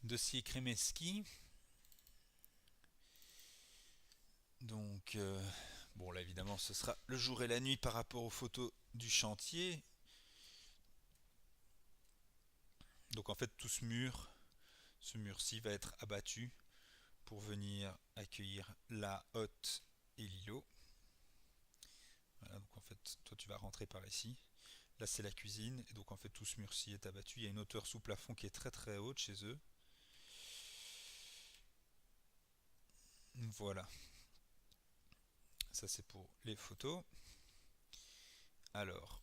Dossier Kremeski. Donc, bon là évidemment ce sera le jour et la nuit par rapport aux photos du chantier. Donc en fait tout ce mur-ci va être abattu pour venir accueillir la hotte et l'îlot. Voilà, donc en fait toi tu vas rentrer par ici. Là c'est la cuisine et donc en fait tout ce mur-ci est abattu. Il y a une hauteur sous plafond qui est très très haute chez eux. Voilà, ça c'est pour les photos. Alors,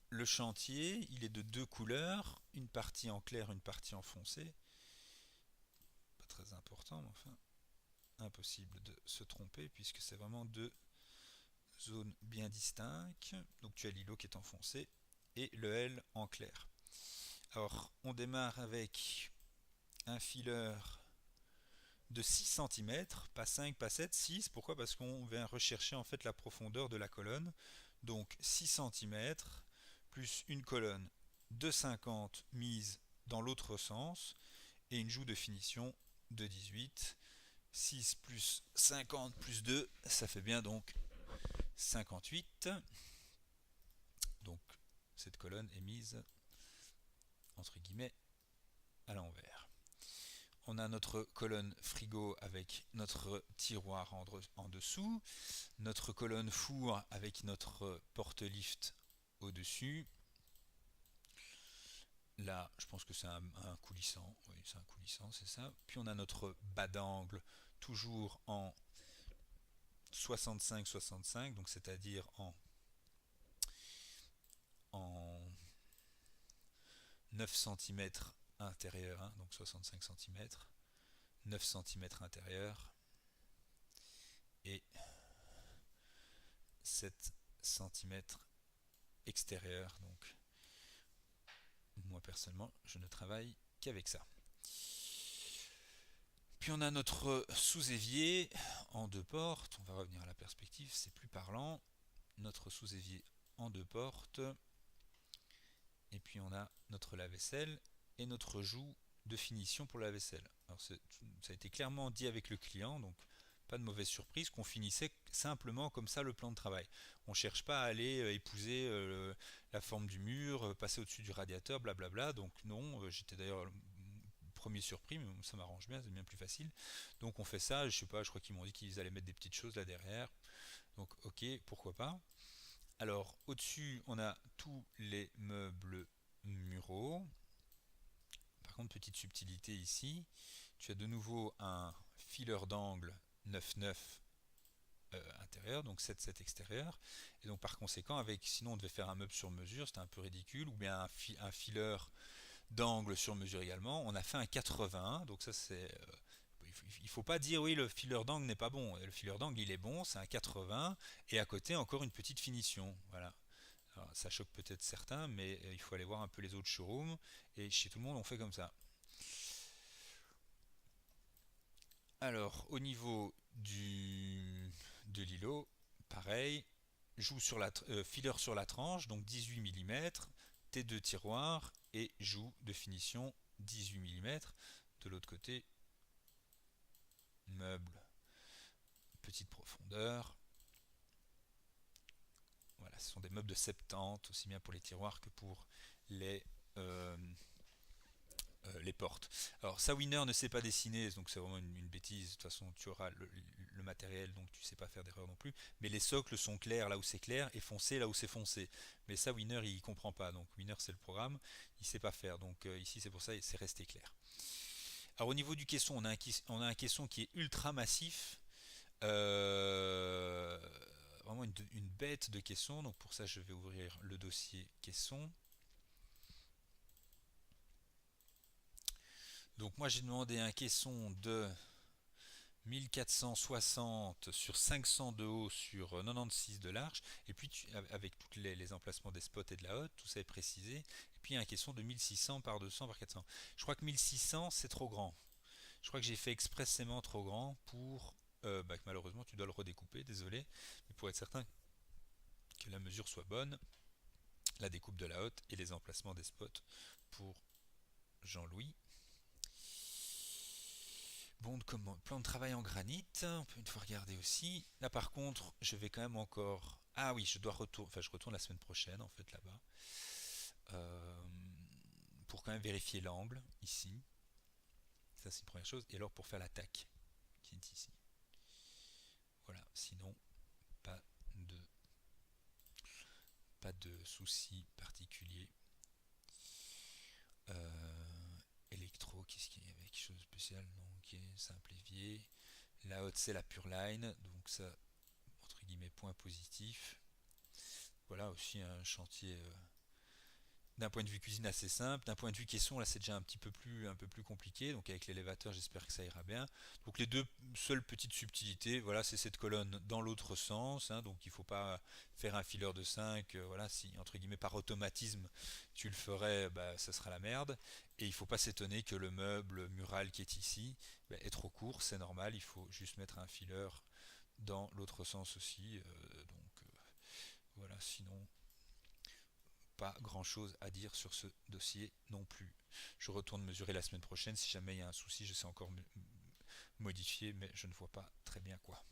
le chantier, il est de deux couleurs, une partie en clair, une partie en foncé. Pas très important, mais enfin, impossible de se tromper puisque c'est vraiment deux zones bien distinctes. Donc tu as l'îlot qui est en foncé et le L en clair. Alors, on démarre avec un fileur de 6 cm, pas 5, pas 7, 6. Pourquoi? Parce qu'on vient rechercher en fait la profondeur de la colonne. Donc 6 cm plus une colonne de 50 mise dans l'autre sens et une joue de finition de 18. 6 plus 50 plus 2, ça fait bien donc 58. Donc cette colonne est mise entre guillemets à l'envers. On a notre colonne frigo avec notre tiroir en dessous, notre colonne four avec notre porte-lift au-dessus. Là, je pense que c'est un coulissant. Oui, c'est un coulissant, c'est ça. Puis on a notre bas d'angle, toujours en 65-65, donc c'est-à-dire en 9 cm intérieur, hein, donc 65 cm, 9 cm intérieur et 7 cm extérieur. Donc moi personnellement, je ne travaille qu'avec ça. Puis on a notre sous-évier en deux portes. On va revenir à la perspective, c'est plus parlant. Notre sous-évier en deux portes. Et puis on a notre lave-vaisselle et notre joue de finition pour la vaisselle. Alors ça a été clairement dit avec le client, donc pas de mauvaise surprise, qu'on finissait simplement comme ça le plan de travail. On ne cherche pas à aller épouser la forme du mur, passer au-dessus du radiateur, blablabla. Donc non, j'étais d'ailleurs premier surpris, mais ça m'arrange bien, c'est bien plus facile. Donc on fait ça, je sais pas, je crois qu'ils m'ont dit qu'ils allaient mettre des petites choses là derrière. Donc ok, pourquoi pas. Alors au-dessus, on a tous les meubles muraux. Par contre, petite subtilité ici, tu as de nouveau un fileur d'angle 9,9 intérieur, donc 7,7 extérieur. Et donc par conséquent, sinon on devait faire un meuble sur mesure, c'était un peu ridicule, ou bien un fileur d'angle sur mesure également. On a fait un 80, donc ça c'est il faut pas dire oui le fileur d'angle n'est pas bon. Le fileur d'angle il est bon, c'est un 80 et à côté encore une petite finition. Voilà. Alors, ça choque peut-être certains, mais il faut aller voir un peu les autres showrooms et chez tout le monde on fait comme ça. Alors au niveau de l'îlot, pareil, fileur sur la tranche, donc 18 mm, T2 tiroirs et joue de finition 18 mm. De l'autre côté, meuble, petite profondeur. Voilà, ce sont des meubles de 70, aussi bien pour les tiroirs que pour les, euh, les portes. Alors, Sawiner ne sait pas dessiner, donc c'est vraiment une bêtise. De toute façon, tu auras le matériel, donc tu sais pas faire d'erreur non plus. Mais les socles sont clairs là où c'est clair et foncés là où c'est foncé. Mais ça, Winner, il comprend pas. Donc, Winner, c'est le programme, il sait pas faire. Donc, ici, c'est pour ça, c'est resté clair. Alors, au niveau du caisson, on a un caisson qui est ultra massif. Euh, Vraiment une bête de caisson. Donc, pour ça, je vais ouvrir le dossier caisson. Donc, moi, j'ai demandé un caisson de 1460 sur 500 de haut sur 96 de large, et puis avec tous les emplacements des spots et de la hotte, tout ça est précisé, et puis un caisson de 1600 par 200 par 400. Je crois que 1600 c'est trop grand. Je crois que j'ai fait expressément trop grand pour que malheureusement tu dois le redécouper, désolé, mais pour être certain que la mesure soit bonne, la découpe de la hotte et les emplacements des spots pour Jean-Louis. Bon, comme plan de travail en granit, on peut une fois regarder aussi. Là par contre, je vais quand même encore... Ah oui, je dois retourner, enfin je retourne la semaine prochaine en fait là-bas. Euh, pour quand même vérifier l'angle ici. Ça c'est une première chose. Et alors pour faire l'attaque qui est ici. Voilà, sinon pas de, pas de soucis particuliers. Électro, qu'est-ce qu'il y avait quelque chose de spécial? Non, ok, simple évier. La haute c'est la pure line, donc ça entre guillemets point positif. Voilà aussi un chantier d'un point de vue cuisine assez simple. D'un point de vue caisson, là c'est déjà un peu plus compliqué. Donc avec l'élévateur, j'espère que ça ira bien. Donc les deux seules petites subtilités, voilà, c'est cette colonne dans l'autre sens. Hein, donc il ne faut pas faire un fileur de 5. Voilà, si entre guillemets par automatisme tu le ferais, bah, ça sera la merde. Et il ne faut pas s'étonner que le meuble mural qui est ici bah, est trop court. C'est normal, il faut juste mettre un fileur dans l'autre sens aussi. Voilà, sinon pas grand chose à dire sur ce dossier non plus. Je retourne mesurer la semaine prochaine. Si jamais il y a un souci, je sais encore modifier, mais je ne vois pas très bien quoi.